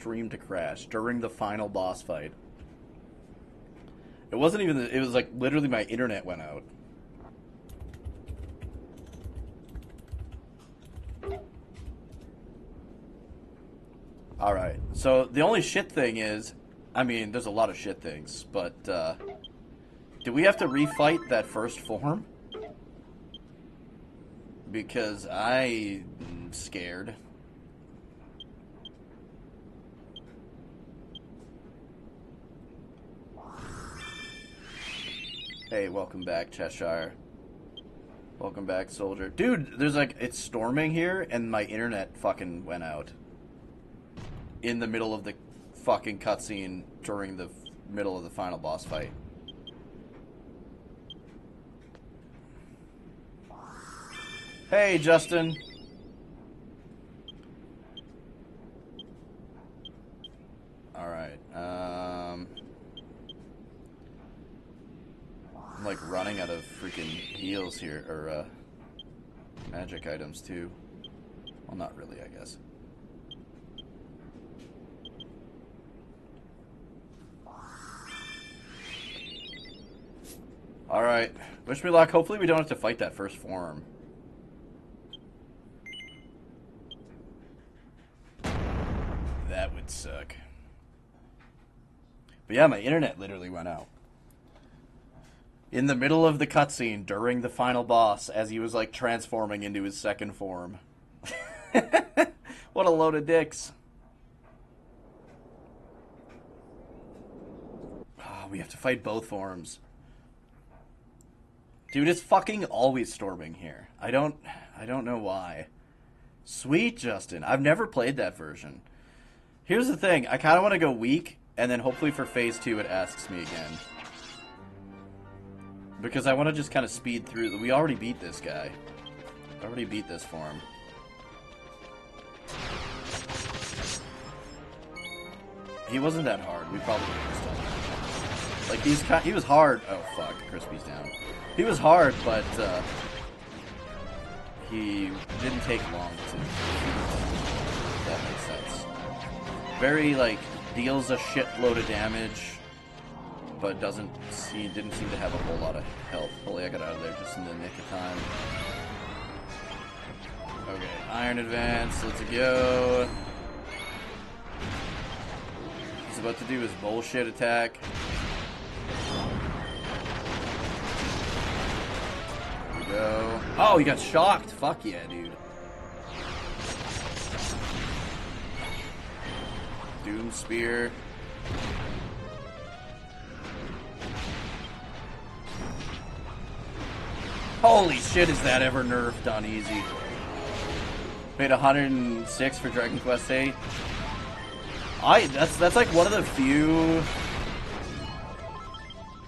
stream to crash during the final boss fight. It wasn't even, it was like literally my internet went out. Alright, so the only shit thing is, I mean, there's a lot of shit things, but, do we have to refight that first form? Because I'm scared. Hey, welcome back, Cheshire. Welcome back, soldier. Dude, there's like, it's storming here, and my internet fucking went out. In the middle of the fucking cutscene during the middle of the final boss fight. Hey, Justin. Alright, I'm like running out of freaking heals here, or magic items too. Well, not really, I guess. Alright, wish me luck. Hopefully we don't have to fight that first form. That would suck. But yeah, my internet literally went out. In the middle of the cutscene, during the final boss, as he was like transforming into his second form. What a load of dicks. Oh, we have to fight both forms. Dude, it's fucking always storming here. I don't know why. Sweet, Justin. I've never played that version. Here's the thing. I kind of want to go weak, and then hopefully for Phase 2 it asks me again. Because I want to just kind of speed through. We already beat this guy. I already beat this form. He wasn't that hard. We probably could have done it. Like, he was hard. Oh, fuck. Crispy's down. He was hard, but he didn't take long to if that makes sense. Very, like, deals a shitload of damage, but didn't seem to have a whole lot of health. Holy, I got out of there just in the nick of time. Okay, Iron Advance, let's go. He's about to do his bullshit attack. Go. Oh, he got shocked. Fuck yeah, dude. Doom Spear. Holy shit, is that ever nerfed on easy? Paid 106 for Dragon Quest VIII. That's like one of the few.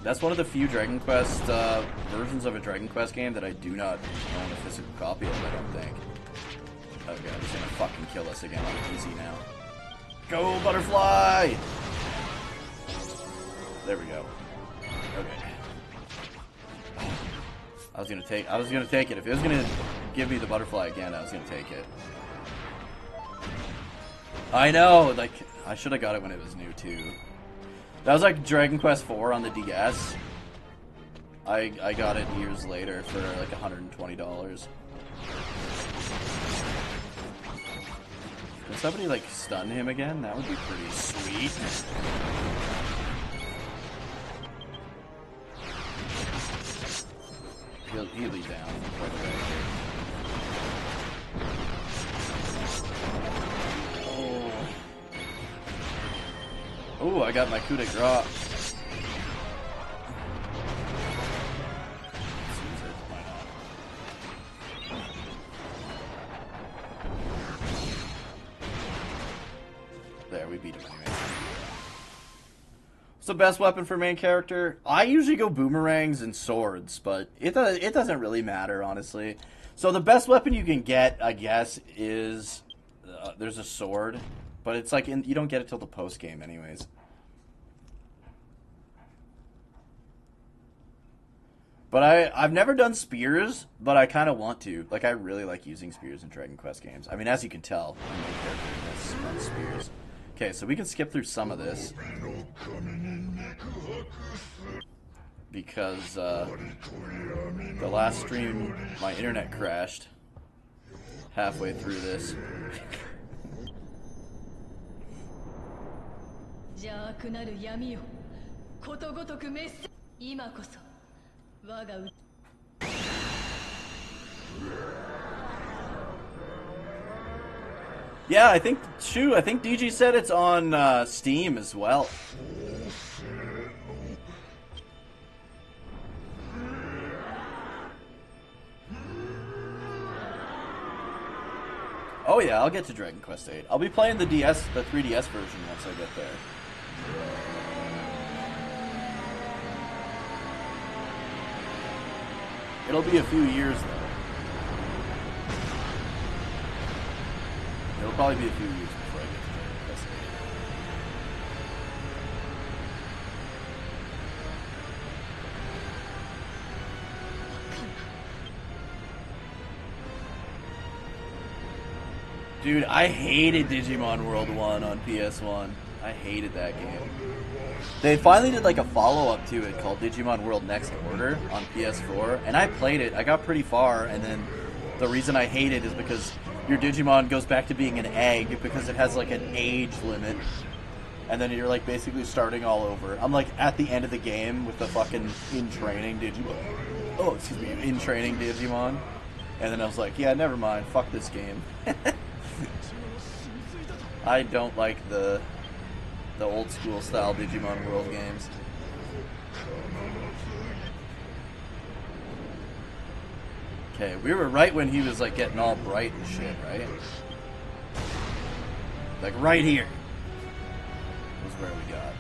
That's one of the few Dragon Quest versions of a Dragon Quest game that I do not own a physical copy of, I don't think. Oh god, he's gonna fucking kill us again on easy now. Go, Butterfly! There we go. Okay. I was gonna take it. If it was gonna give me the Butterfly again, I was gonna take it. I know, like, I should have got it when it was new too. That was like Dragon Quest IV on the DS. I got it years later for like $120. Can somebody like stun him again? That would be pretty sweet. He'll be down quite a bit. Oh, I got my coup de grace. There, we beat him anyway. What's the best weapon for main character? I usually go boomerangs and swords, but it doesn't really matter, honestly. So the best weapon you can get, I guess, is there's a sword, but it's like you don't get it till the post game, anyways. But I've never done spears, but I kind of want to. Like, I really like using spears in Dragon Quest games. I mean, as you can tell, my main character runs spears. Okay, so we can skip through some of this. Because the last stream, my internet crashed halfway through this. Yeah, I think DG said it's on Steam as well. Oh yeah, I'll get to Dragon Quest VIII. I'll be playing the 3DS version once I get there. It'll be a few years though. It'll probably be a few years before I get to Dragon Quest VIII. Dude, I hated Digimon World 1 on PS1. I hated that game. They finally did like a follow-up to it called Digimon World Next Order on PS4, and I played it. I got pretty far, and then the reason I hate it is because your Digimon goes back to being an egg because it has like an age limit, and then you're like basically starting all over. I'm like at the end of the game with the fucking in-training Digimon. Oh, excuse me, in-training Digimon. And then I was like, yeah, never mind, fuck this game. I don't like the old school style Digimon World games. Okay, we were right when he was like getting all bright and shit, right? Like right here was where we got.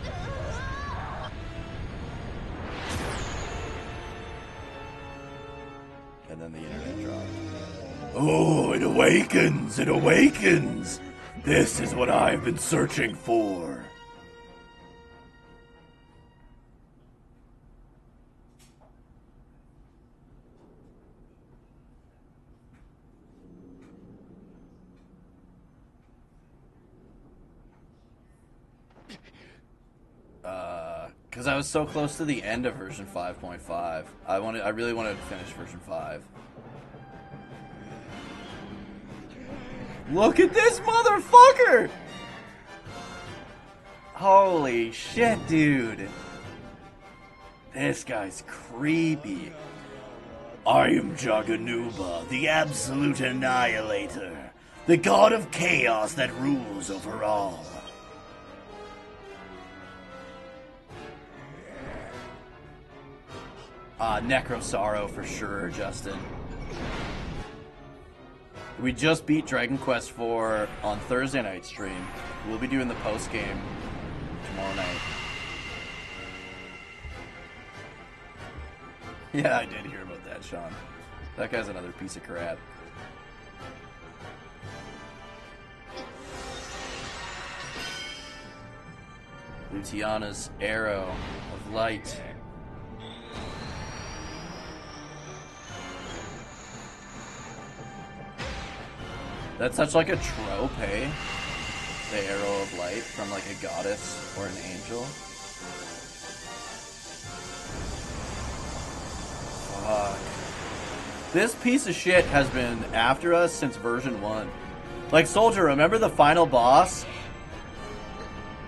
And then the internet dropped. Oh, it awakens! It awakens! This is what I've been searching for. Because I was so close to the end of version 5.5. I really wanted to finish version 5. Look at this motherfucker! Holy shit, dude. This guy's creepy. I am Jaganuba, the absolute annihilator, the god of chaos that rules over all. Necrosaro for sure, Justin. We just beat Dragon Quest IV on Thursday night stream. We'll be doing the post game tomorrow night. Yeah, I did hear about that, Sean. That guy's another piece of crap. Luciana's arrow of light. That's such like a trope, hey? The arrow of light from like a goddess or an angel. Fuck. This piece of shit has been after us since version 1. Like, Soldier, remember the final boss?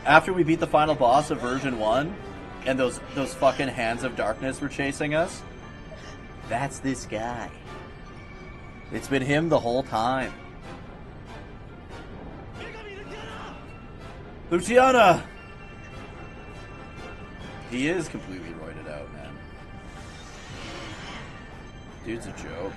After we beat the final boss of version 1, and those fucking Hands of Darkness were chasing us? That's this guy. It's been him the whole time. Luciana! He is completely roided out, man. Dude's a joke.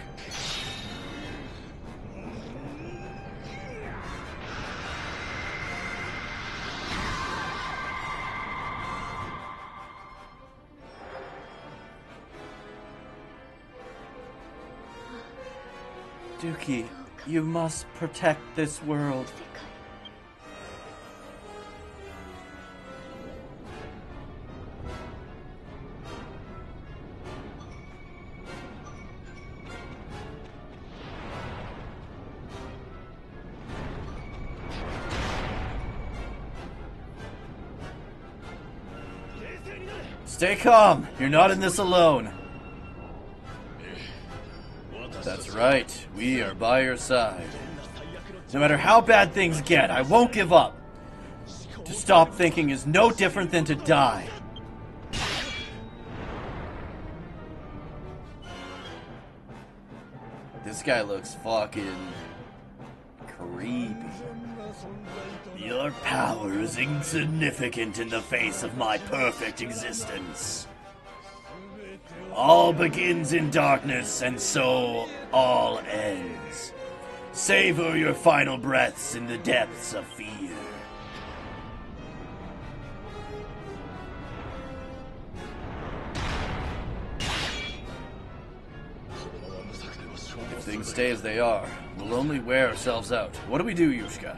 Dookie, you must protect this world. Stay calm. You're not in this alone. That's right. We are by your side. No matter how bad things get, I won't give up. To stop thinking is no different than to die. This guy looks fucking creepy. Your power is insignificant in the face of my perfect existence. All begins in darkness, and so all ends. Savor your final breaths in the depths of fear. If things stay as they are, we'll only wear ourselves out. What do we do, Yushka?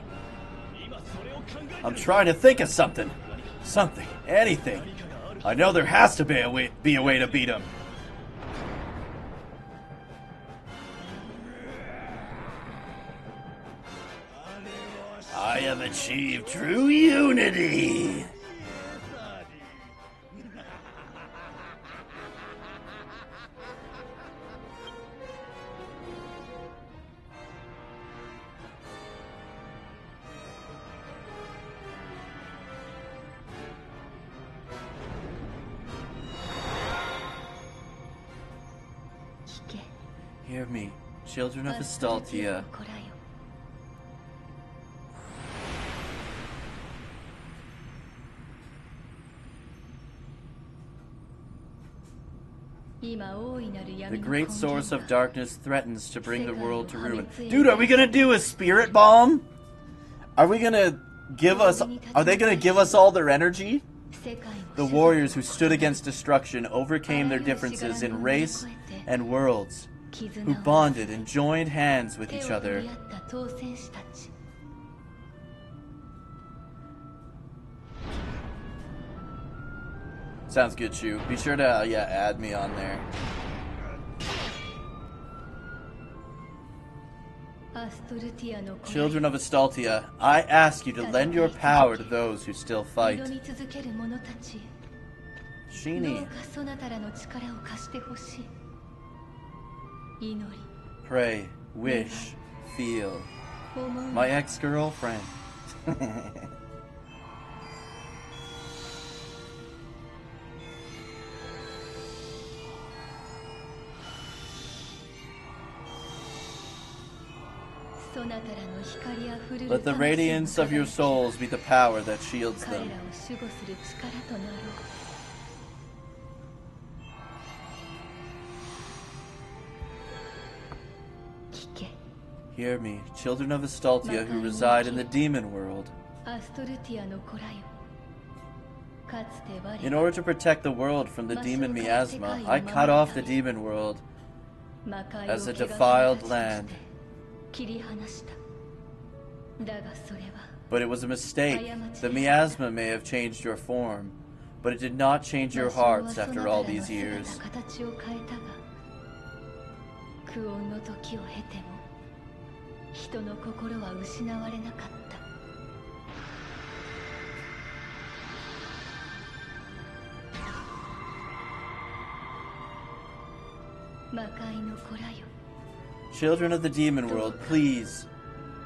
I'm trying to think of something. Something. Anything. I know there has to be a way to beat him. I have achieved true unity. Hear me, children of Astaltia. The great source of darkness threatens to bring the world to ruin. Dude, are we gonna do a spirit bomb? Are we gonna give us... Are they gonna give us all their energy? The warriors who stood against destruction overcame their differences in race and worlds, who bonded and joined hands with each other. Sounds good, Shu. Be sure to, add me on there. Children of Astaltia, I ask you to lend your power to those who still fight. Sheenie. Pray, wish, feel. My ex-girlfriend. Let the radiance of your souls be the power that shields them. Hear me, children of Astaltia who reside in the demon world. In order to protect the world from the demon miasma, I cut off the demon world as a defiled land. But it was a mistake. The miasma may have changed your form, but it did not change your hearts after all these years. Children of the demon world, please.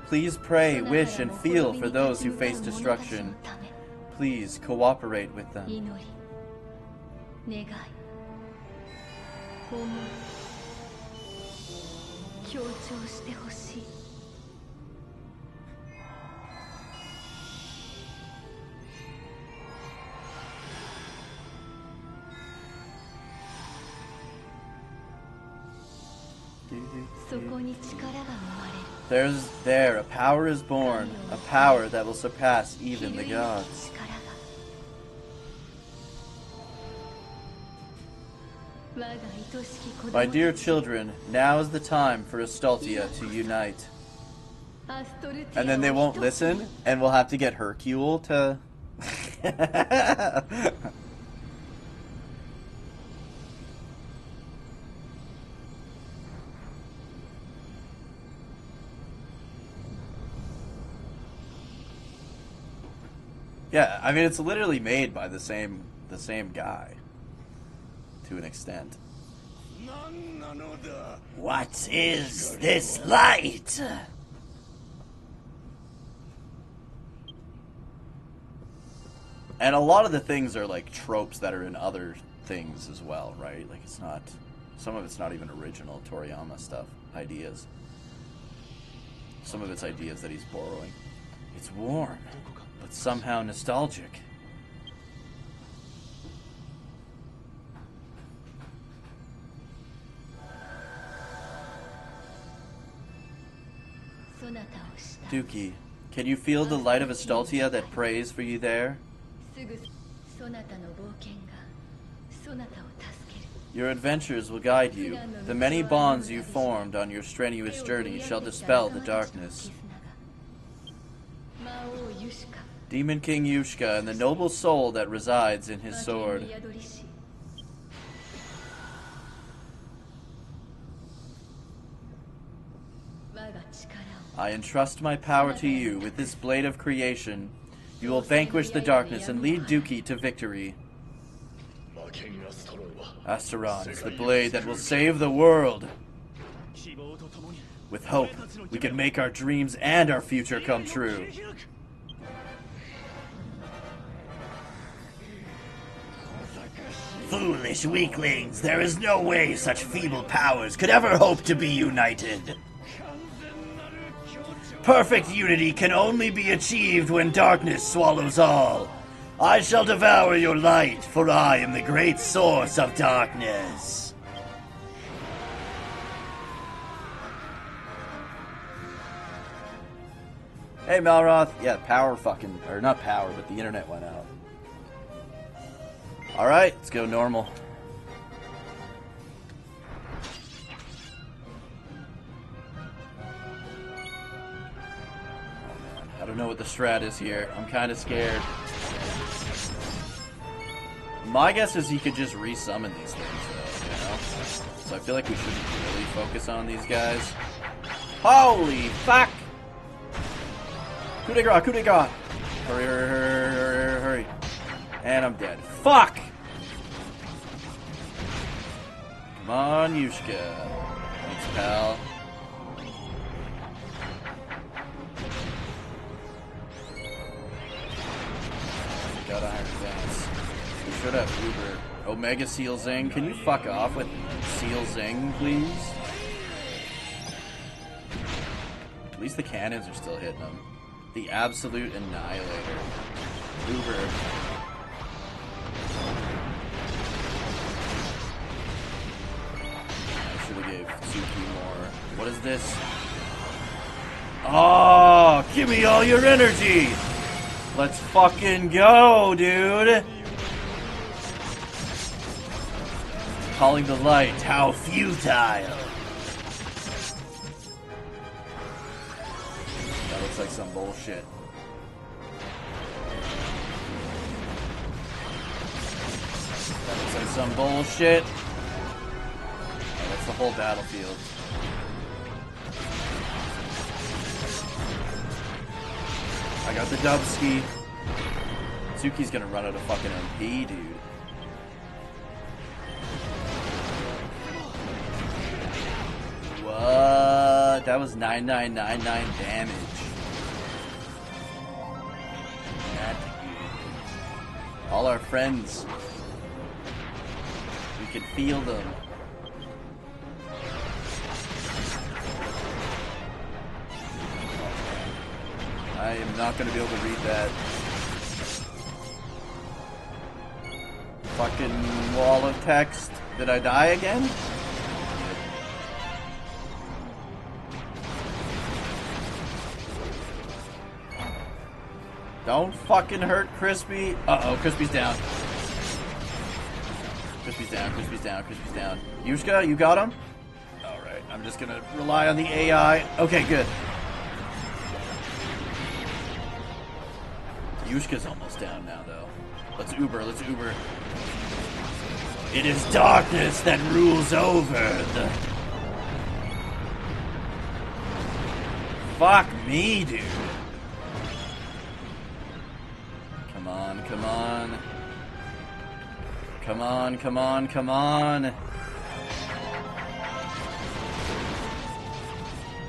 Please pray, wish, and feel for those who face destruction. Please cooperate with them. There, a power is born, a power that will surpass even the gods. My dear children, now is the time for Astaltia to unite. And then they won't listen, and we'll have to get Hercule to... Yeah, I mean, it's literally made by the same guy. to an extent. What is this light? And a lot of the things are like tropes that are in other things as well, right? Like it's not, some of it's not even original Toriyama stuff, ideas. Some of it's ideas that he's borrowing. It's warm, but somehow nostalgic. Dookie, can you feel the light of Astoltia that prays for you there? Your adventures will guide you. The many bonds you formed on your strenuous journey shall dispel the darkness. Demon King Yushka and the noble soul that resides in his sword. I entrust my power to you. With this blade of creation, you will vanquish the darkness and lead Dookie to victory. Asteron is the blade that will save the world. With hope, we can make our dreams and our future come true. Foolish weaklings, there is no way such feeble powers could ever hope to be united. Perfect unity can only be achieved when darkness swallows all. I shall devour your light, for I am the great source of darkness. Hey Malroth, yeah, power fucking, or not power, but the internet went out. Alright, let's go normal. I don't know what the strat is here. I'm kind of scared. My guess is he could just resummon these things, though, you know? So I feel like we shouldn't really focus on these guys. Holy fuck! Coup de grace, coup de grace! Hurry, hurry, hurry, hurry, hurry. And I'm dead. Fuck! Come on, Yushka. Thanks, pal. Got Iron Dance. We should have Uber. Omega Seal Zing. Can you fuck off with Seal Zing, please? At least the cannons are still hitting them. The Absolute Annihilator. Uber. I should have gave Tsuki more. What is this? Oh, give me all your energy! Let's fucking go, dude! Calling the light, how futile! That looks like some bullshit. That looks like some bullshit. Oh, that's the whole battlefield. I got the Dubski. Tsuki's gonna run out of fucking MP, dude. What? That was 9999 damage. Not good. All our friends. We can feel them. I am not going to be able to read that. Fucking wall of text. Did I die again? Don't fucking hurt Crispy. Uh-oh, Crispy's down. Crispy's down, Crispy's down, Crispy's down. Yushka, you got him? Alright, I'm just going to rely on the AI. Okay, good. Yushka's almost down now, though. Let's Uber, let's Uber. It is darkness that rules over the... Fuck me, dude. Come on, come on. Come on, come on, come on.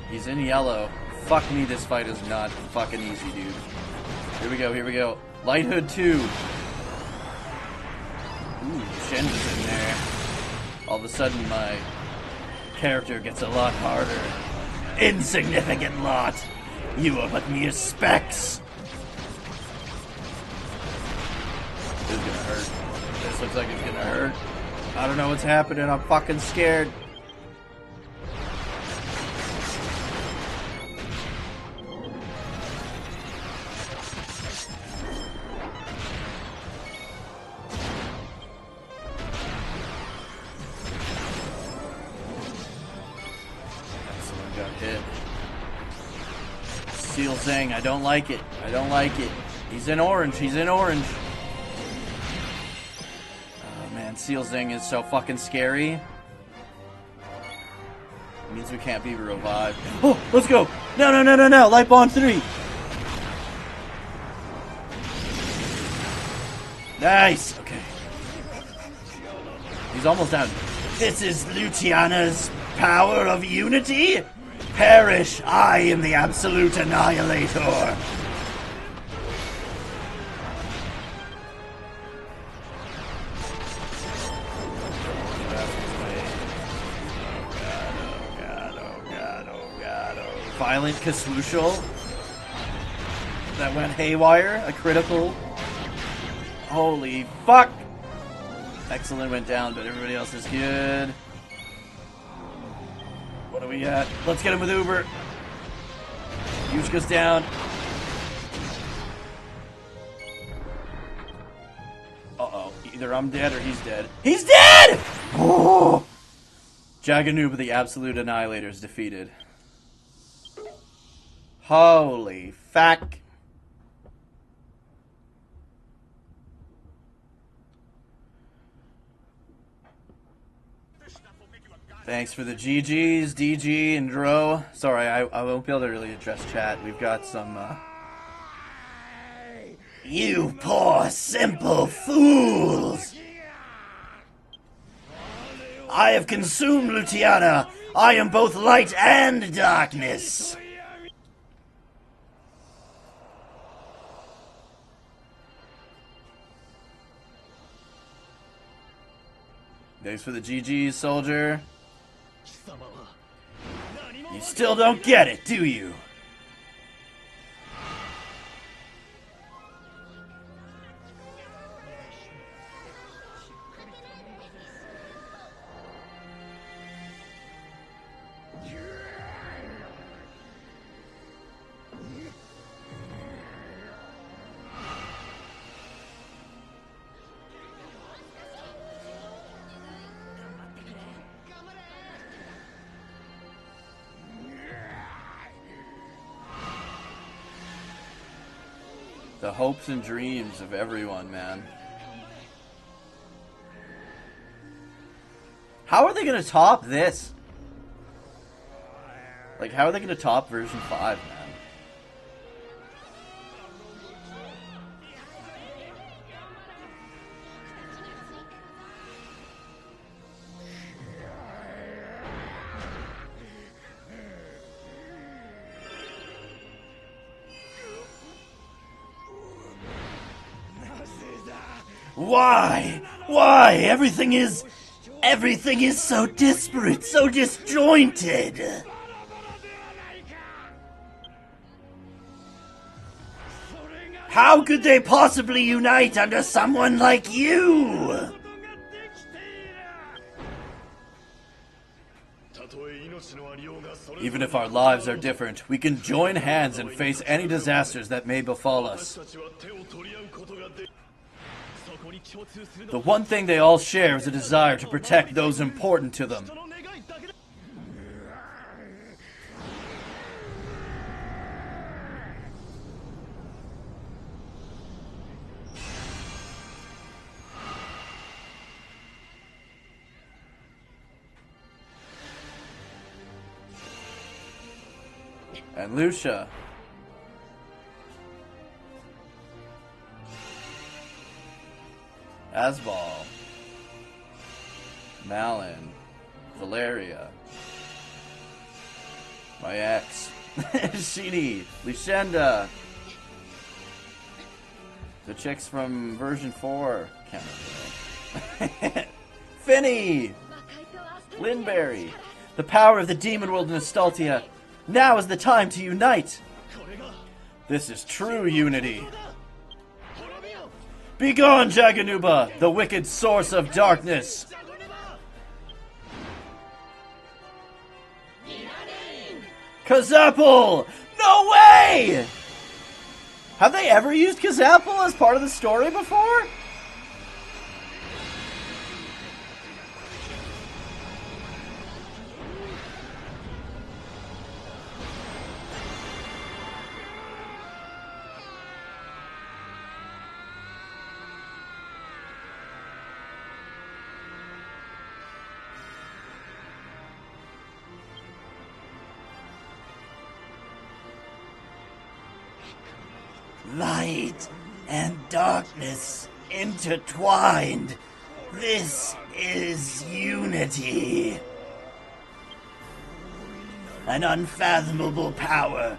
He's in yellow. Fuck me, this fight is not fucking easy, dude. Here we go, here we go. Light Hood 2. Ooh, Shen's is in there. All of a sudden, my character gets a lot harder. Insignificant lot. You are but mere specks. This is gonna hurt. This looks like it's gonna hurt. I don't know what's happening. I'm fucking scared. Someone got hit. Steel Zang, I don't like it. I don't like it. He's in orange. He's in orange. Oh man, Steel Zang is so fucking scary. It means we can't be revived. Oh, let's go! No, no, no, no, no! Light Bond 3! Nice! Okay. He's almost down. This is Luciana's power of unity? Perish, I am the absolute annihilator. Violent Kaswooshal. That went haywire. A critical. Holy fuck! Excellent went down, but everybody else is good. What do we got? Let's get him with Uber. Yushka's down. Uh-oh. Either I'm dead or he's dead. He's dead! Oh! Jaganuba, the Absolute Annihilator, is defeated. Holy fuck. Thanks for the GGs, DG, and Dro. Sorry, I won't be able to really address chat. We've got some, You poor, simple fools! I have consumed Luciana. I am both light and darkness. Thanks for the GGs, soldier. You still don't get it, do you? The hopes and dreams of everyone, man. How are they gonna top this? Like, how are they gonna top version 5, man? Why? Why? Everything is so disparate, so disjointed. How could they possibly unite under someone like you? Even if our lives are different, we can join hands and face any disasters that may befall us. The one thing they all share is a desire to protect those important to them. And Lucia. Asbal. Malin, Valeria, my ex, Shini, Lucinda, the chicks from version 4, can't remember. Finny, Linberry, the power of the demon world in Astaltia. Now is the time to unite. This is true unity. Begone, Jaganuba, the wicked source of darkness! Kazapple! No way! Have they ever used Kazapple as part of the story before? Light and darkness intertwined. This is unity. An unfathomable power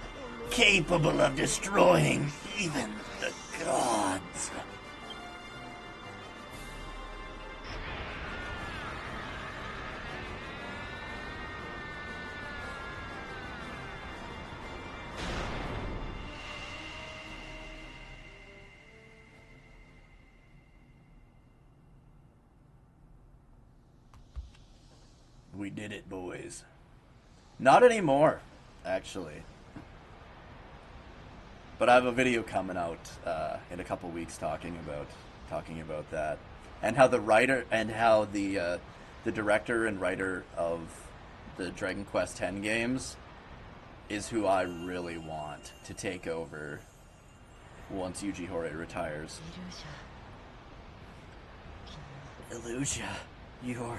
capable of destroying even the gods. We did it, boys. Not anymore, actually. But I have a video coming out in a couple weeks talking about that, and how the writer and how the director and writer of the Dragon Quest X games is who I really want to take over once Yuji Horii retires. Illusia, you're...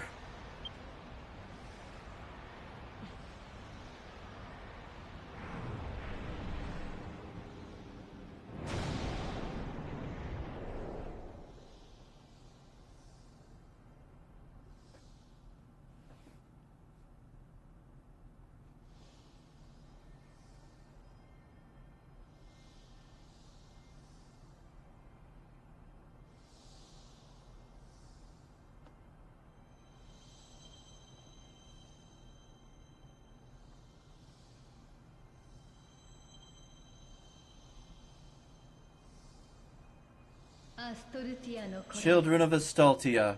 Children of Astaltia,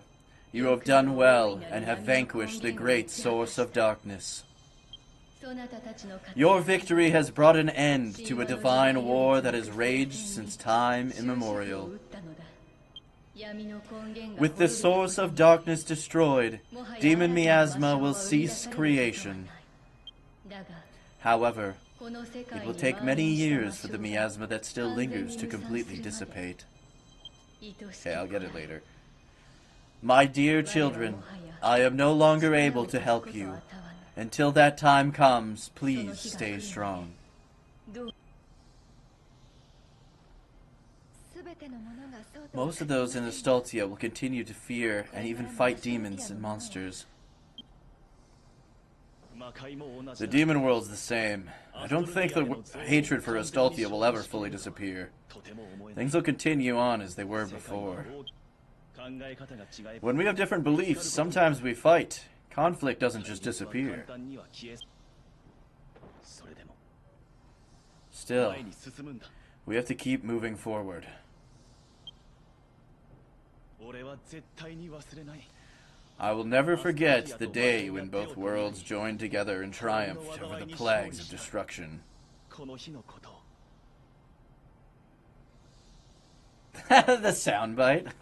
you have done well and have vanquished the great source of darkness. Your victory has brought an end to a divine war that has raged since time immemorial. With the source of darkness destroyed, Demon Miasma will cease creation. However, it will take many years for the miasma that still lingers to completely dissipate. Okay, I'll get it later. My dear children, I am no longer able to help you. Until that time comes, please stay strong. Most of those in Astaltia will continue to fear and even fight demons and monsters. The demon world's the same. I don't think the hatred for Astaltia will ever fully disappear. Things will continue on as they were before. When we have different beliefs, sometimes we fight. Conflict doesn't just disappear. Still, we have to keep moving forward. I will never forget the day when both worlds joined together and triumphed over the plagues of destruction. The soundbite.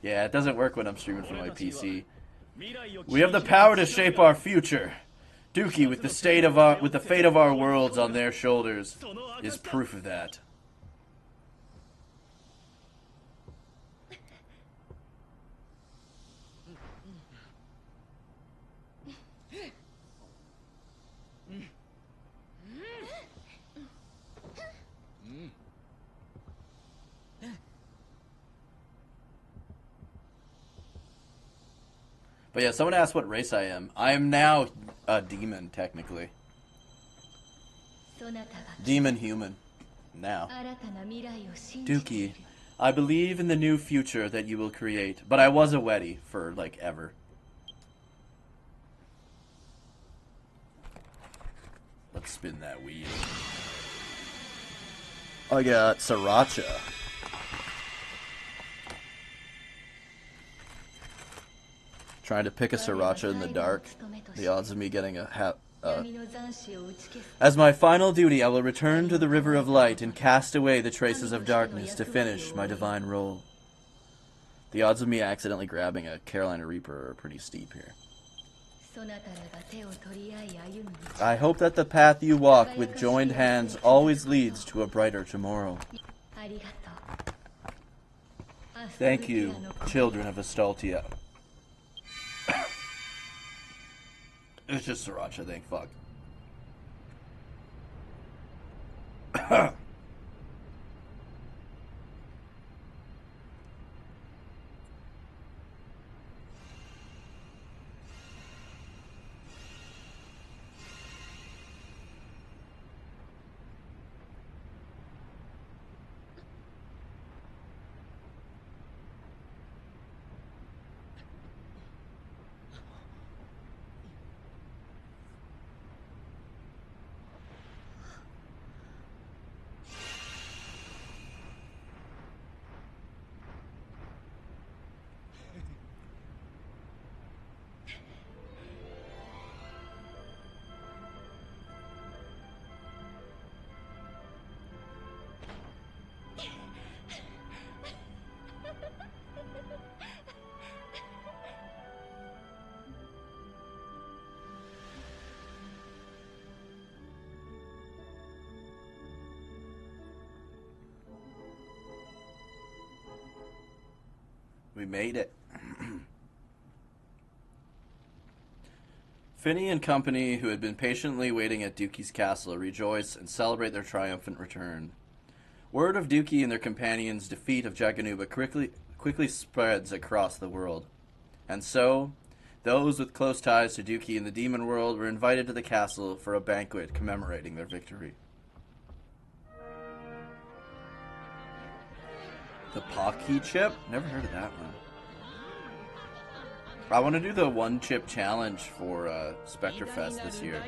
Yeah, it doesn't work when I'm streaming from my PC. We have the power to shape our future. Dookie, with the fate of our worlds on their shoulders, is proof of that. But yeah, someone asked what race I am. I am now a demon, technically. Demon human. Now. Dookie, I believe in the new future that you will create, but I was a Weddy for, like, ever. Let's spin that wheel. I got Sriracha. Trying to pick a Sriracha in the dark. The odds of me getting a As my final duty, I will return to the River of Light and cast away the traces of darkness to finish my divine role. The odds of me accidentally grabbing a Carolina Reaper are pretty steep here. I hope that the path you walk with joined hands always leads to a brighter tomorrow. Thank you, children of Astaltia. It's just Sriracha, thank fuck. We made it. Finney and company, who had been patiently waiting at Dookie's castle, rejoice and celebrate their triumphant return. Word of Dookie and their companions' defeat of Jaganuba quickly spreads across the world. And so, those with close ties to Dookie and the demon world were invited to the castle for a banquet commemorating their victory. The Pocky chip? Never heard of that one. I want to do the one chip challenge for Spectrefest this year.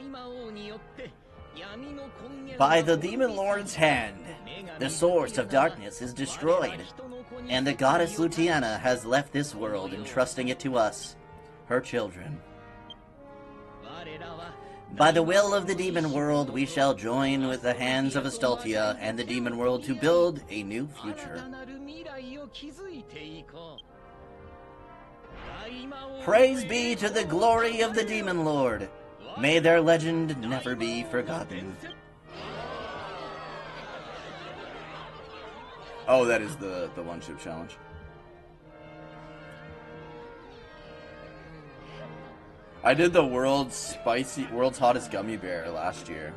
By the Demon Lord's hand, the source of darkness is destroyed, and the goddess Luciana has left this world, entrusting it to us, her children. By the will of the demon world, we shall join with the hands of Astaltia and the demon world to build a new future. Praise be to the glory of the demon lord. May their legend never be forgotten. Oh, that is the one chip challenge. I did the world's hottest gummy bear last year.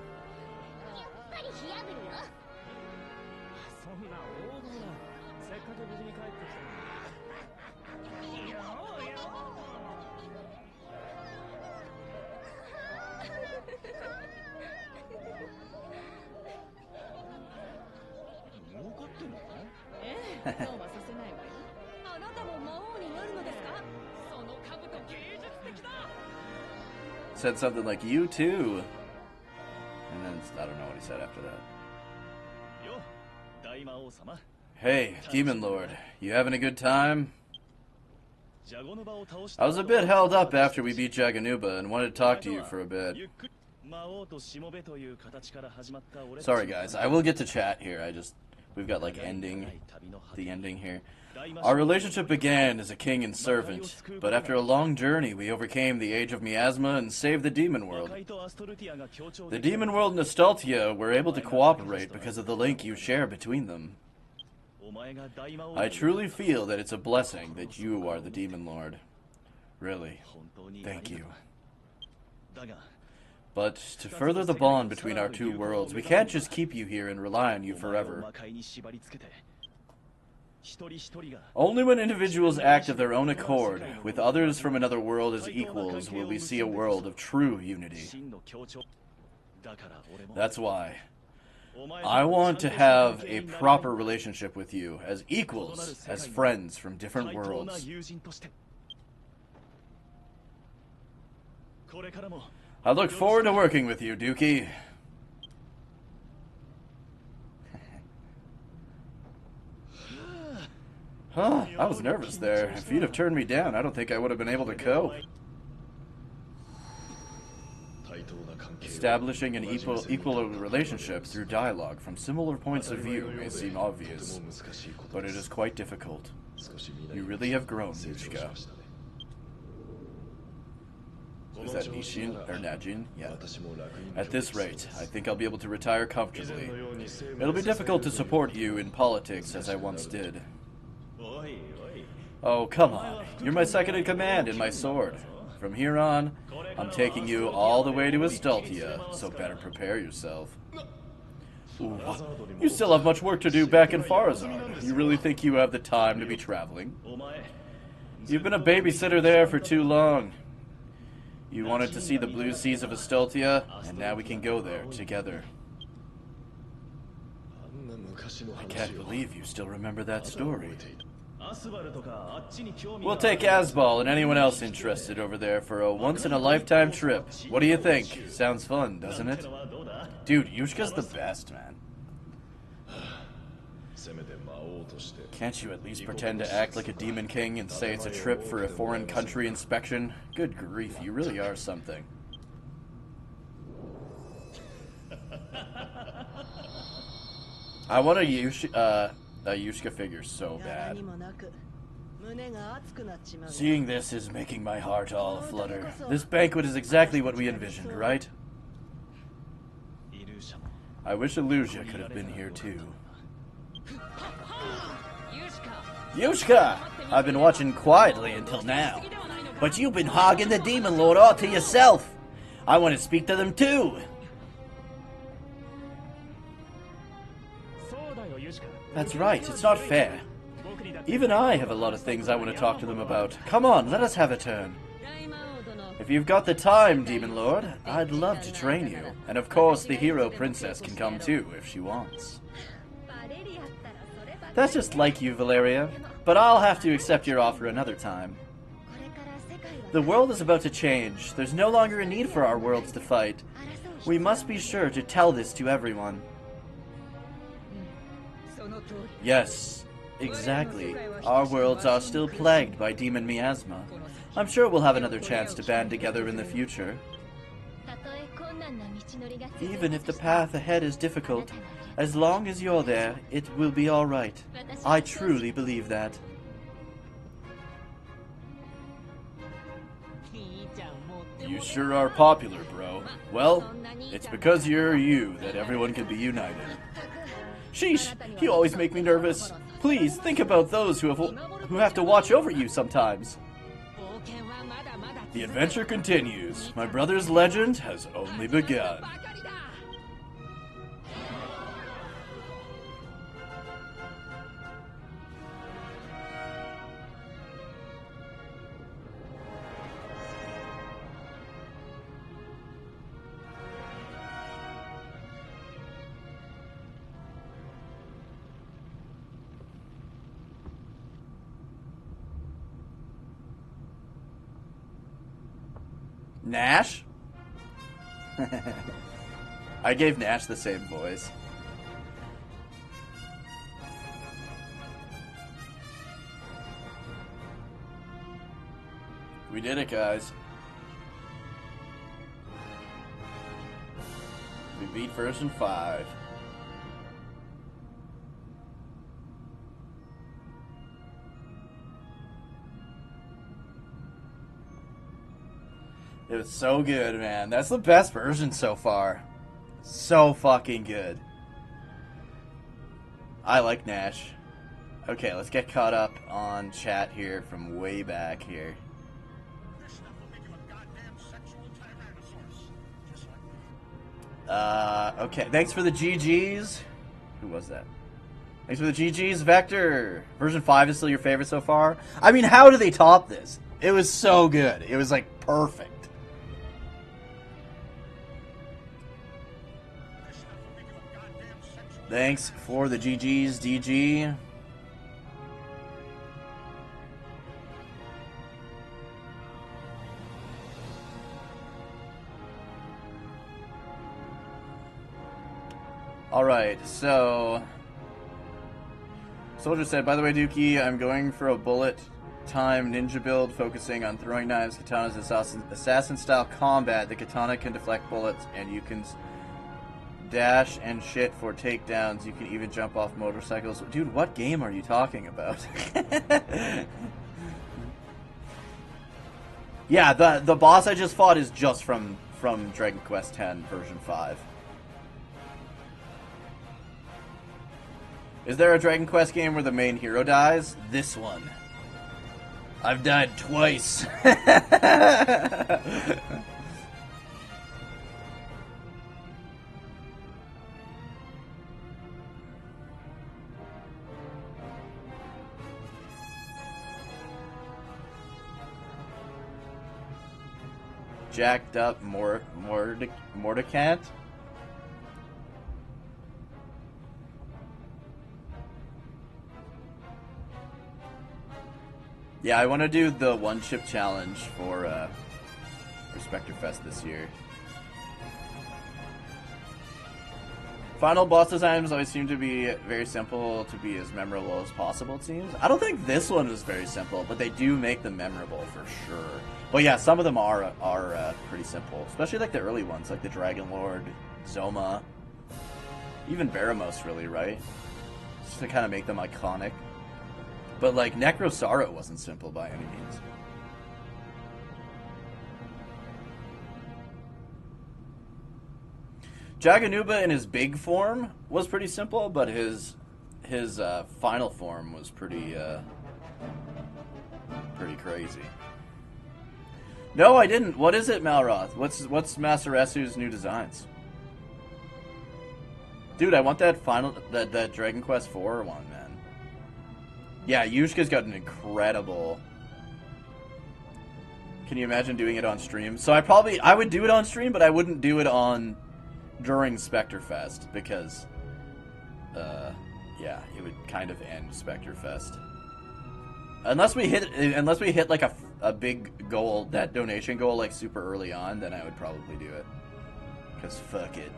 Said something like, you too. And then, I don't know what he said after that. Hey, Demon Lord, you having a good time? I was a bit held up after we beat Jaganuba and wanted to talk to you for a bit. Sorry guys, I will get to chat here, we've got like the ending here. Our relationship began as a king and servant, but after a long journey we overcame the Age of Miasma and saved the demon world. The demon world and Astaltia were able to cooperate because of the link you share between them. I truly feel that it's a blessing that you are the demon lord. Really, thank you. But to further the bond between our two worlds, we can't just keep you here and rely on you forever. Only when individuals act of their own accord, with others from another world as equals, will we see a world of true unity. That's why I want to have a proper relationship with you, as equals, as friends from different worlds. I look forward to working with you, Dookie. Huh, I was nervous there. If you'd have turned me down, I don't think I would have been able to cope. Establishing an equal relationship through dialogue from similar points of view may seem obvious, but it is quite difficult. You really have grown, Yushka. Is that Nishin or Najin? Yeah. At this rate, I think I'll be able to retire comfortably. It'll be difficult to support you in politics as I once did. Oh, come on. You're my second in command and my sword. From here on, I'm taking you all the way to Estultia, so better prepare yourself. Ooh, you still have much work to do back in Farazard. You really think you have the time to be traveling? You've been a babysitter there for too long. You wanted to see the blue seas of Estultia, and now we can go there together. I can't believe you still remember that story. We'll take Asbal and anyone else interested over there for a once-in-a-lifetime trip. What do you think? Sounds fun, doesn't it? Dude, Yushka's the best, man. Can't you at least pretend to act like a Demon King and say it's a trip for a foreign country inspection? Good grief, you really are something. I want a Yushka figure so bad. Seeing this is making my heart all flutter. This banquet is exactly what we envisioned, right? I wish Illusia could have been here too. Yushka! I've been watching quietly until now. But you've been hogging the Demon Lord all to yourself. I want to speak to them too. That's right, it's not fair. Even I have a lot of things I want to talk to them about. Come on, let us have a turn. If you've got the time, Demon Lord, I'd love to train you. And of course, the hero princess can come too, if she wants. That's just like you, Valeria. But I'll have to accept your offer another time. The world is about to change. There's no longer a need for our worlds to fight. We must be sure to tell this to everyone. Yes, exactly. Our worlds are still plagued by demon miasma. I'm sure we'll have another chance to band together in the future. Even if the path ahead is difficult, as long as you're there, it will be alright. I truly believe that. You sure are popular, bro. Well, it's because you're you that everyone can be united. Sheesh, you always make me nervous. Please, think about those who have to watch over you sometimes. The adventure continues. My brother's legend has only begun. Nash? I gave Nash the same voice. We did it, guys. We beat version 5. It was so good, man. That's the best version so far. So fucking good. I like Nash. Okay, let's get caught up on chat here from way back here. Okay, thanks for the GGs. Who was that? Thanks for the GG's, Vector. Version 5 is still your favorite so far? I mean, how do they top this? It was so good. It was, like, perfect. Thanks for the GG's, DG. Alright, so... Soldier said, by the way, Dookie, I'm going for a bullet time ninja build focusing on throwing knives, katanas, assassin-style combat. The katana can deflect bullets, and you can dash and shit for takedowns. You can even jump off motorcycles. Dude, what game are you talking about? Yeah, the boss I just fought is just from Dragon Quest X version 5. Is there a Dragon Quest game where the main hero dies? This one. I've died twice. Jacked up Mordecant? Yeah, I want to do the one chip challenge for Spectre Fest this year. Final boss designs always seem to be very simple to be as memorable as possible, it seems. I don't think this one was very simple, but they do make them memorable for sure. But yeah, some of them are pretty simple, especially like the early ones, like the Dragon Lord, Zoma, even Baramos, really, right? Just to kind of make them iconic. But like Necrosaro wasn't simple by any means. Jaganuba in his big form was pretty simple, but his final form was pretty crazy. No, I didn't. What is it, Malroth? What's Masaresu's new designs? Dude, I want that that Dragon Quest IV one, man. Yeah, Yushka's got an incredible... Can you imagine doing it on stream? So I would do it on stream, but I wouldn't do it during Spectre Fest because yeah, it would kind of end Spectre Fest. Unless we hit like a big goal, that donation goal, like super early on, then I would probably do it. Cause fuck it.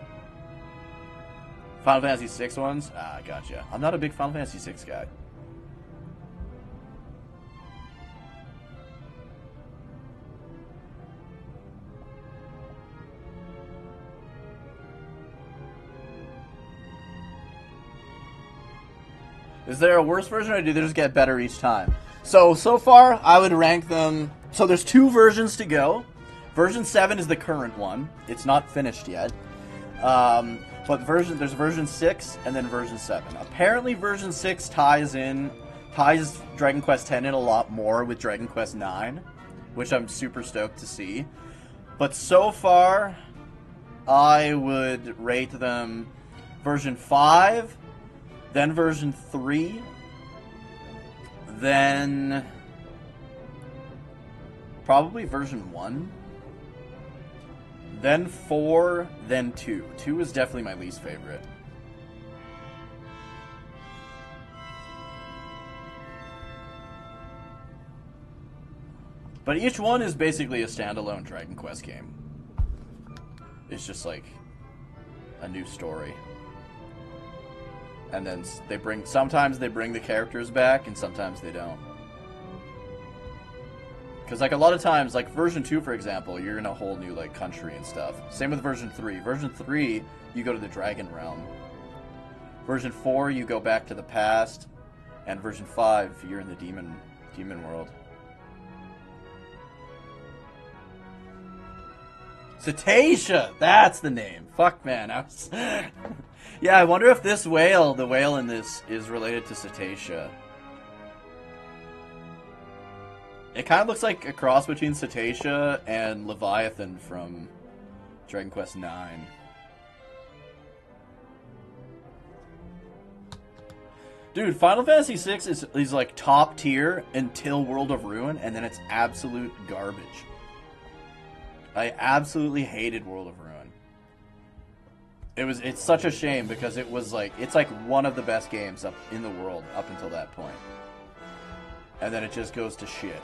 Final Fantasy VI ones? Ah, gotcha. I'm not a big Final Fantasy VI guy. Is there a worse version, or do they just get better each time? So far, I would rank them... So there's 2 versions to go. Version 7 is the current one. It's not finished yet. But there's version 6 and then version 7. Apparently version 6 ties Dragon Quest X in a lot more with Dragon Quest IX, which I'm super stoked to see. But so far, I would rate them version 5... Then version 3, then probably version 1, then 4, then 2. 2 is definitely my least favorite. But each one is basically a standalone Dragon Quest game. It's just like a new story. And then sometimes they bring the characters back, and sometimes they don't. Because, like, a lot of times, like, version 2, for example, you're in a whole new, like, country and stuff. Same with version 3. Version 3, you go to the Dragon Realm. Version 4, you go back to the past. And version 5, you're in the demon world. Cetacea! That's the name. Fuck, man. Yeah, I wonder if the whale in this, is related to Cetacea. It kind of looks like a cross between Cetacea and Leviathan from Dragon Quest IX. Dude, Final Fantasy VI is like top tier until World of Ruin, and then it's absolute garbage. I absolutely hated World of Ruin. It's such a shame because it's like one of the best games up in the world up until that point. And then it just goes to shit.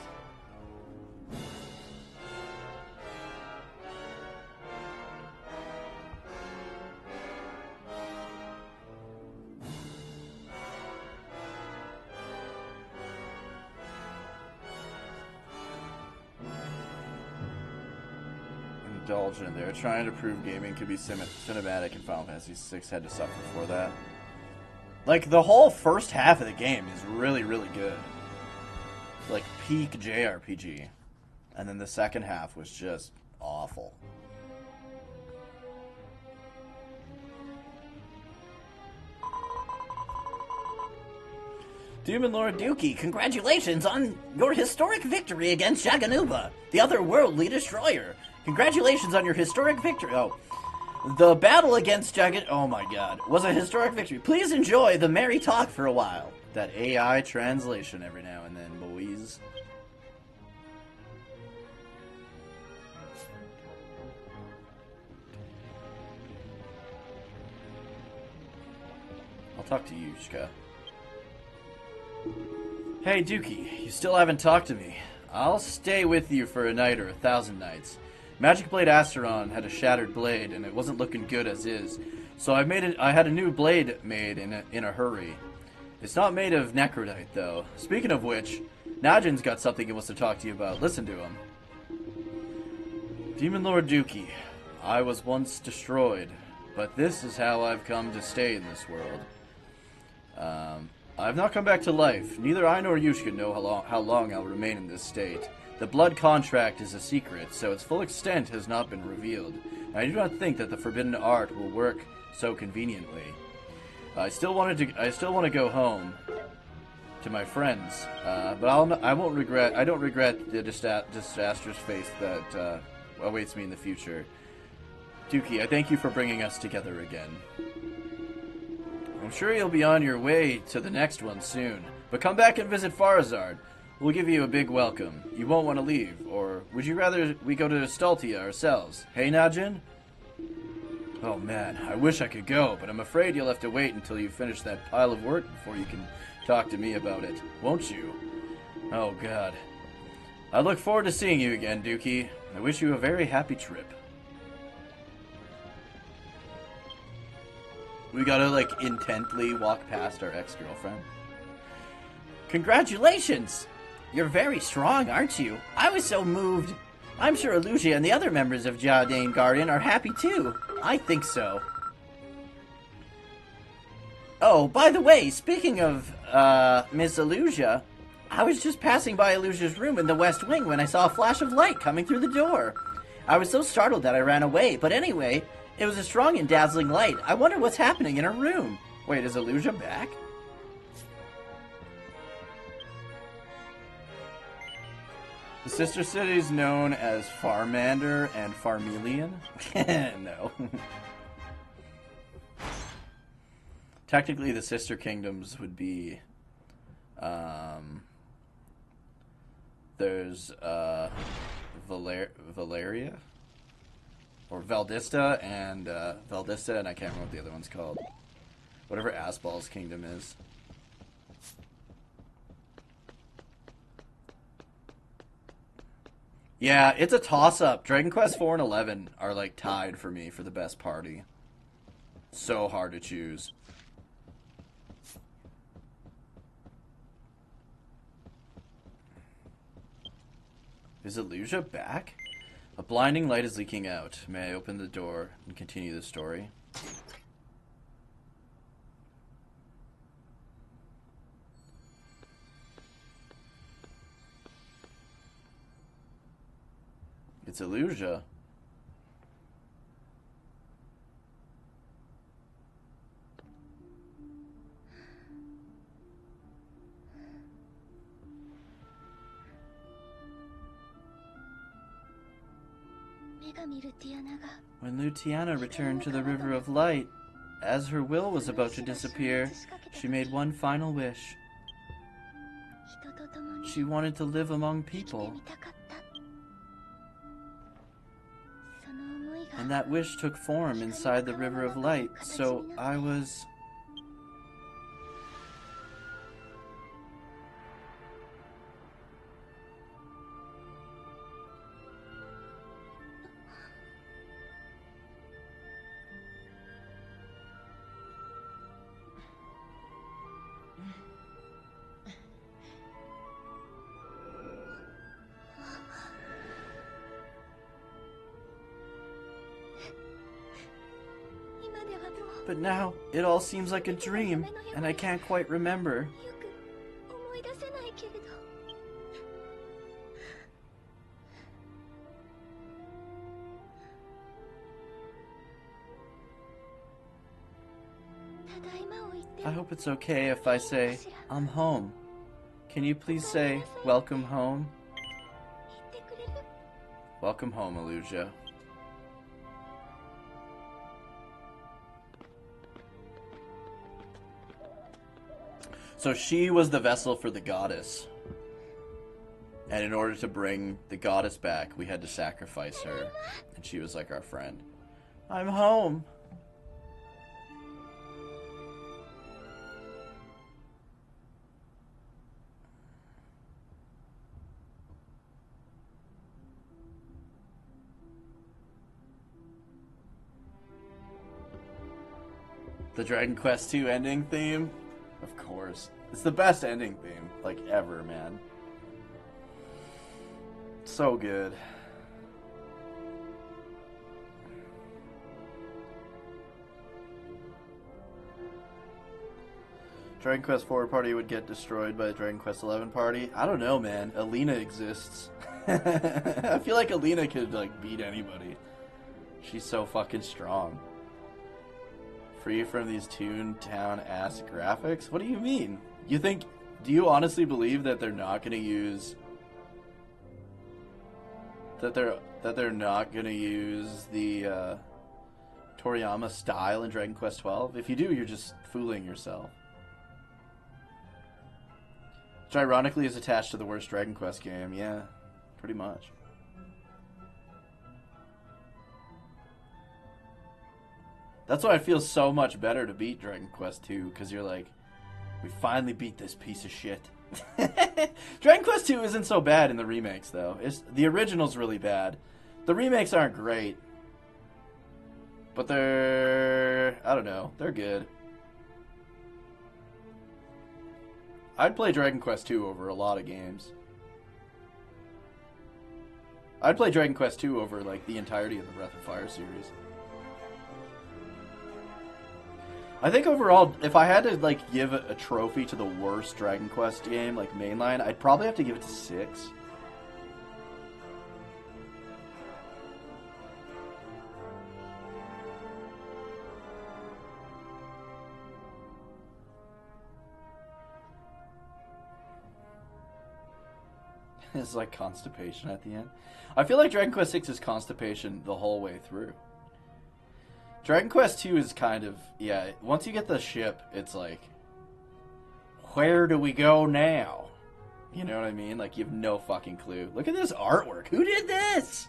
Indulgent. They were trying to prove gaming could be cinematic, and Final Fantasy VI had to suffer for that. Like, the whole first half of the game is really, really good. Like, peak JRPG. And then the second half was just awful. Demon Lord Dookie, congratulations on your historic victory against Jaganuba, the otherworldly destroyer. Congratulations on your historic victory. Oh, the battle against oh my god, was a historic victory. Please enjoy the merry talk for a while. That AI translation every now and then, boys. I'll talk to you, Yushka. Hey, Dookie, you still haven't talked to me. I'll stay with you for a night or 1,000 nights. Magic Blade Asteron had a shattered blade, and it wasn't looking good as is. So I had a new blade made in a hurry. It's not made of necrodite, though. Speaking of which, Najin's got something he wants to talk to you about. Listen to him. Demon Lord Dookie, I was once destroyed, but this is how I've come to stay in this world. I've not come back to life. Neither I nor Yushka know how long I'll remain in this state. The blood contract is a secret, so its full extent has not been revealed. I do not think that the forbidden art will work so conveniently. I still want to go home to my friends, but I don't regret the disastrous fate that awaits me in the future. Dookie, I thank you for bringing us together again. I'm sure you'll be on your way to the next one soon, but come back and visit Farazard. We'll give you a big welcome. You won't want to leave, or would you rather we go to Staltia ourselves? Hey, Najin? Oh man, I wish I could go, but I'm afraid you'll have to wait until you finish that pile of work before you can talk to me about it, won't you? Oh god. I look forward to seeing you again, Dookie. I wish you a very happy trip. We gotta, like, intently walk past our ex-girlfriend. Congratulations! You're very strong, aren't you? I was so moved. I'm sure Elusia and the other members of Jardine Guardian are happy too. I think so. Oh, by the way, speaking of, Miss Elusia, I was just passing by Elusia's room in the West Wing when I saw a flash of light coming through the door. I was so startled that I ran away, but anyway, it was a strong and dazzling light. I wonder what's happening in her room. Wait, is Elusia back? The sister city is known as Farmander and Farmelion? No. Technically, the sister kingdoms would be... there's Valeria? Or Valdista, and I can't remember what the other one's called. Whatever Asbal's kingdom is. Yeah, it's a toss-up. Dragon Quest 4 and 11 are, like, tied for me for the best party. So hard to choose. Is Elusia back? A blinding light is leaking out. May I open the door and continue the story? It's Elusia. When Lutiana returned to the River of Light, as her will was about to disappear, she made one final wish. She wanted to live among people. And that wish took form inside the River of Light, so I was... But now, it all seems like a dream, and I can't quite remember. I hope it's okay if I say, I'm home. Can you please say, welcome home? Welcome home, Elusia. So she was the vessel for the goddess. And in order to bring the goddess back, we had to sacrifice her. And she was like our friend. I'm home. The Dragon Quest II ending theme? Of course. It's the best ending theme, like, ever, man. So good. Dragon Quest IV party would get destroyed by the Dragon Quest XI party? I don't know, man. Alina exists. I feel like Alina could, like, beat anybody. She's so fucking strong. Free from these Toontown-ass graphics? What do you mean? Do you honestly believe that they're not going to use... That they're not going to use the, Toriyama style in Dragon Quest XII? If you do, you're just fooling yourself. Which ironically is attached to the worst Dragon Quest game. Yeah, pretty much. That's why it feels so much better to beat Dragon Quest II, because you're like, we finally beat this piece of shit. Dragon Quest II isn't so bad in the remakes, though. The original's really bad. The remakes aren't great. But they're... I don't know. They're good. I'd play Dragon Quest II over a lot of games. I'd play Dragon Quest II over, like, the entirety of the Breath of Fire series. I think overall, if I had to, like, give a trophy to the worst Dragon Quest game, like, mainline, I'd probably have to give it to 6. It's like constipation at the end. I feel like Dragon Quest VI is constipation the whole way through. Dragon Quest II is kind of, yeah, once you get the ship, it's like, where do we go now? You know what I mean? Like, you have no fucking clue. Look at this artwork. Who did this?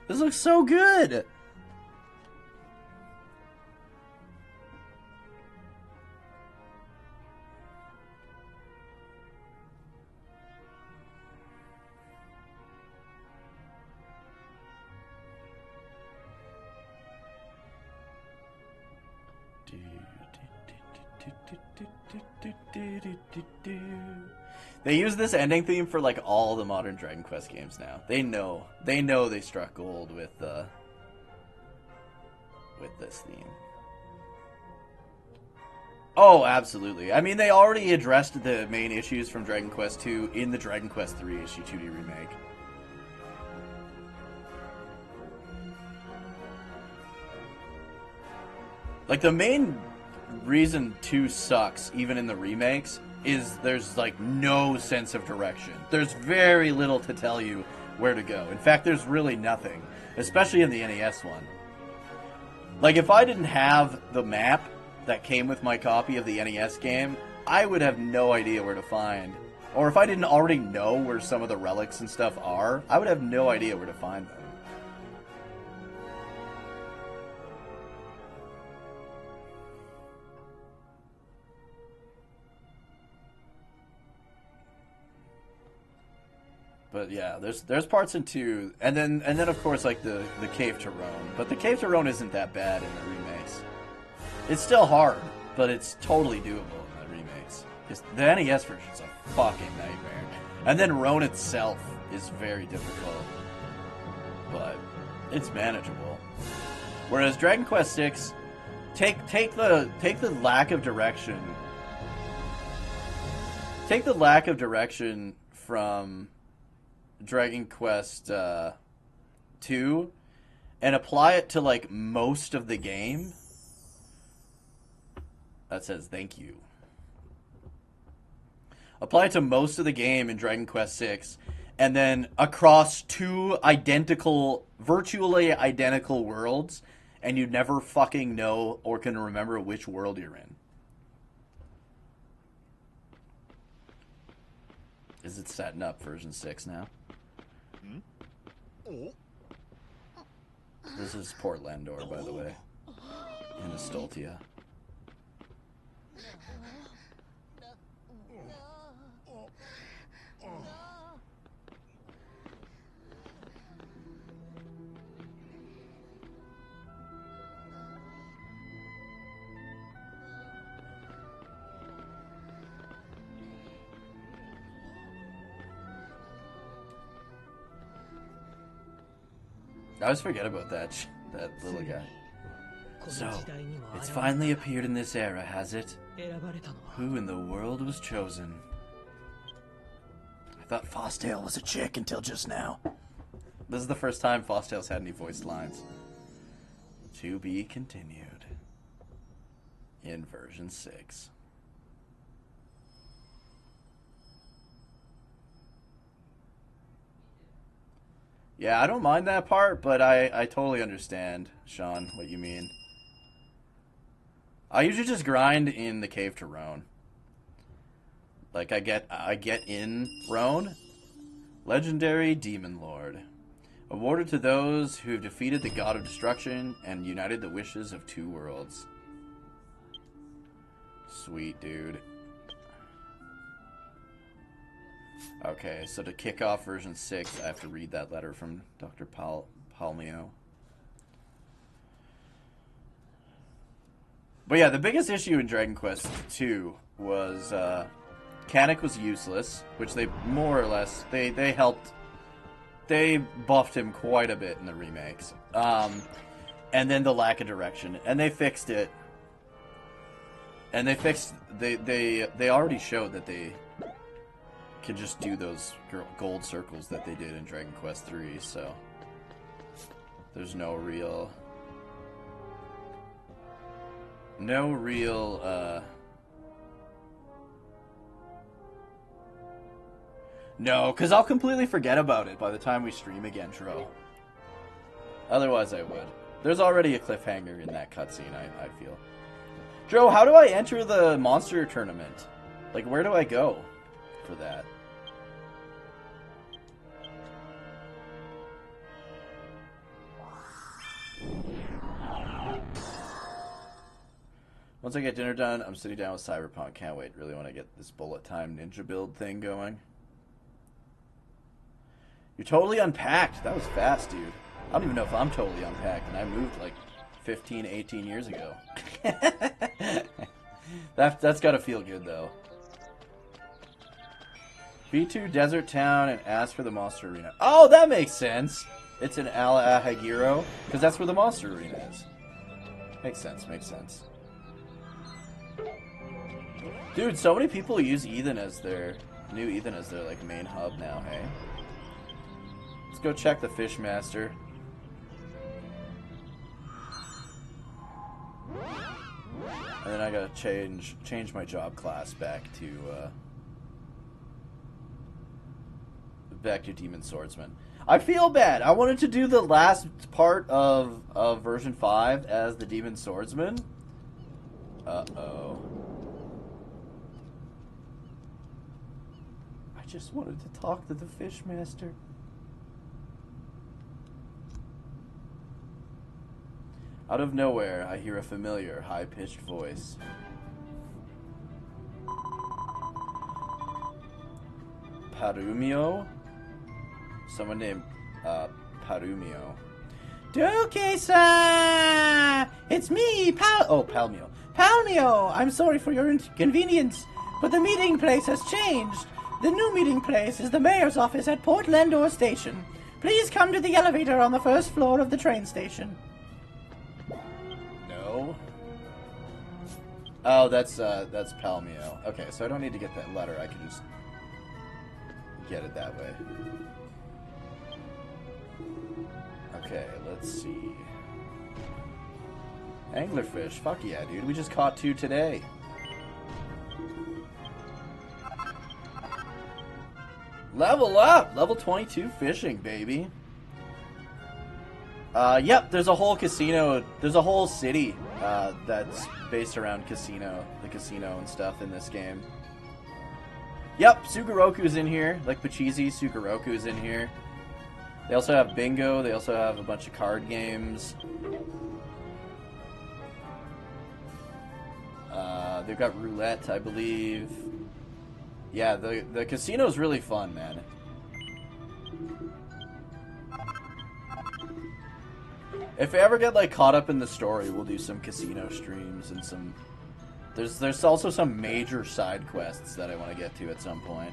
This looks so good. They use this ending theme for like all the modern Dragon Quest games now. They know they struck gold with this theme. Oh, absolutely. I mean, they already addressed the main issues from Dragon Quest II in the Dragon Quest III issue 2D remake. Like, the main reason 2 sucks, even in the remakes, is there's, like, no sense of direction. There's very little to tell you where to go. In fact, there's really nothing, especially in the NES one. Like, if I didn't have the map, that came with my copy of the NES game, I would have no idea where to find. Or if I didn't already know where some of the relics and stuff are, I would have no idea where to find them. But yeah, there's parts in 2, and then of course like the Cave to Roan. But the Cave to Roan isn't that bad in the remakes. It's still hard, but it's totally doable in the remakes. The NES version's a fucking nightmare. And then Roan itself is very difficult, but it's manageable. Whereas Dragon Quest VI, take the lack of direction. Take the lack of direction from Dragon Quest 2 and apply it to like most of the game. That says thank you. Apply it to most of the game in Dragon Quest VI, and then across 2 virtually identical worlds, and you never fucking know or can remember which world you're in. Is it setting up version 6 now? This is Port Landor, by the way, in Estoltia. I always forget about that little guy. So, it's finally appeared in this era, has it? Who in the world was chosen? I thought Fosdale was a chick until just now. This is the first time Fosdale's had any voiced lines. To be continued. In version 6. Yeah, I don't mind that part, but I totally understand, Sean, what you mean. I usually just grind in the Cave to Roan. Like, I get in Roan. Legendary Demon Lord. Awarded to those who have defeated the God of Destruction and united the wishes of 2 worlds. Sweet, dude. Okay, so to kick off version 6, I have to read that letter from Dr. Palmio. But yeah, the biggest issue in Dragon Quest II was Kanik was useless, which they more or less, they helped, they buffed him quite a bit in the remakes. And then the lack of direction, and they fixed it. And they fixed, they already showed that they could just do those gold circles that they did in Dragon Quest III, so there's no real no, because I'll completely forget about it by the time we stream again, Tro. Otherwise I would. There's already a cliffhanger in that cutscene, I feel. Dro, how do I enter the monster tournament? Like, where do I go for that? Once I get dinner done, I'm sitting down with Cyberpunk. Can't wait. Really want to get this bullet time ninja build thing going. You're totally unpacked. That was fast, dude. I don't even know if I'm totally unpacked, and I moved like 15, 18 years ago. That's got to feel good, though. B2 Desert Town and ask for the Monster Arena. Oh, that makes sense. It's in Ala Ahagiro, because that's where the Monster Arena is. Makes sense, makes sense. Dude, so many people use Ethan as their like main hub now, hey? Let's go check the Fishmaster. And then I gotta change my job class back to Demon Swordsman. I feel bad. I wanted to do the last part of version 5 as the Demon Swordsman. Uh-oh. I just wanted to talk to the Fishmaster. Out of nowhere, I hear a familiar, high-pitched voice. Parumio? Someone named, Parumio. Duke-san! It's me, Palmio. Palmio, I'm sorry for your inconvenience, but the meeting place has changed. The new meeting place is the mayor's office at Port Landor Station. Please come to the elevator on the first floor of the train station. No? Oh, that's Palmio. Okay, so I don't need to get that letter. I can just get it that way. Okay, let's see. Anglerfish. Fuck yeah, dude. We just caught 2 today. Level up! Level 22 fishing, baby. Yep, there's a whole casino. There's a whole city that's based around the casino and stuff in this game. Yep, Sugoroku's in here. Like Pachisi, Sugoroku's in here. They also have bingo. They also have a bunch of card games. They've got roulette, I believe. Yeah, the casino's really fun, man. If I ever get like caught up in the story, we'll do some casino streams and some. There's also some major side quests that I want to get to at some point.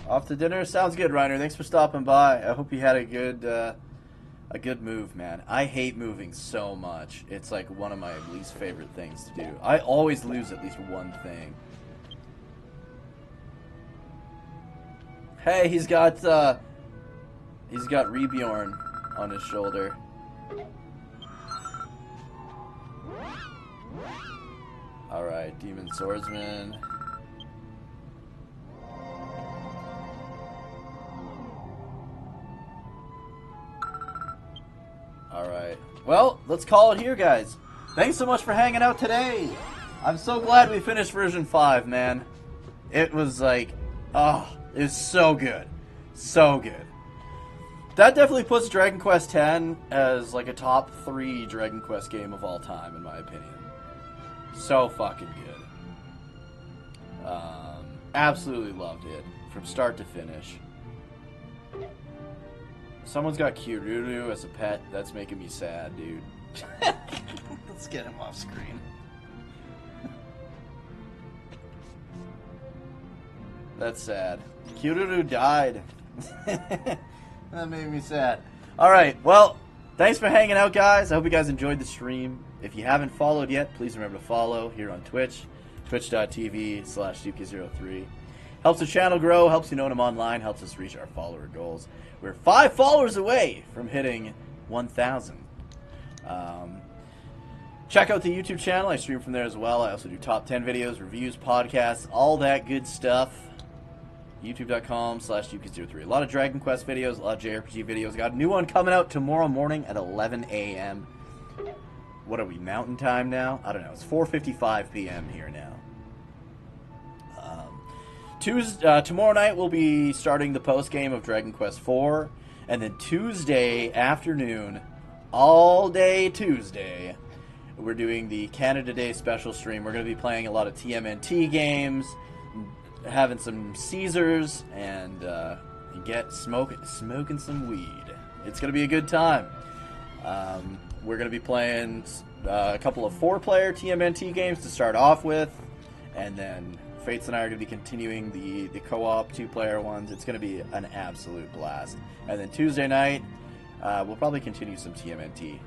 Off to dinner? Sounds good, Reiner. Thanks for stopping by. I hope you had a good move, man. I hate moving so much. It's like one of my least favorite things to do. I always lose at least one thing. Hey, he's got Rebjorn on his shoulder. Alright, Demon Swordsman. Alright. Well, let's call it here, guys. Thanks so much for hanging out today. I'm so glad we finished version 5, man. It was like, oh, it was so good. So good. That definitely puts Dragon Quest X as like a top 3 Dragon Quest game of all time, in my opinion. So fucking good. Absolutely loved it from start to finish. Someone's got Kiruru as a pet. That's making me sad, dude. Let's get him off screen. That's sad. Kiruru died. That made me sad. Alright, well, thanks for hanging out, guys. I hope you guys enjoyed the stream. If you haven't followed yet, please remember to follow here on Twitch. Twitch.tv/Duke03. Helps the channel grow, helps you know when I'm online, helps us reach our follower goals. We're 5 followers away from hitting 1,000. Check out the YouTube channel. I stream from there as well. I also do top 10 videos, reviews, podcasts, all that good stuff. YouTube.com/Duke03. A lot of Dragon Quest videos, a lot of JRPG videos. Got a new one coming out tomorrow morning at 11 a.m. What are we, Mountain Time now? I don't know. It's 4:55 p.m. here now. Tomorrow night we'll be starting the post game of Dragon Quest IV, and then Tuesday afternoon, all day Tuesday, we're doing the Canada Day special stream. We're going to be playing a lot of TMNT games, having some Caesars, and smoking some weed. It's going to be a good time. We're going to be playing a couple of 4-player TMNT games to start off with, and then Fates and I are going to be continuing the co-op 2-player ones. It's going to be an absolute blast. And then Tuesday night, we'll probably continue some TMNT.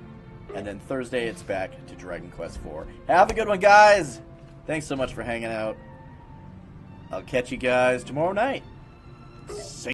And then Thursday, it's back to Dragon Quest IV. Have a good one, guys! Thanks so much for hanging out. I'll catch you guys tomorrow night. See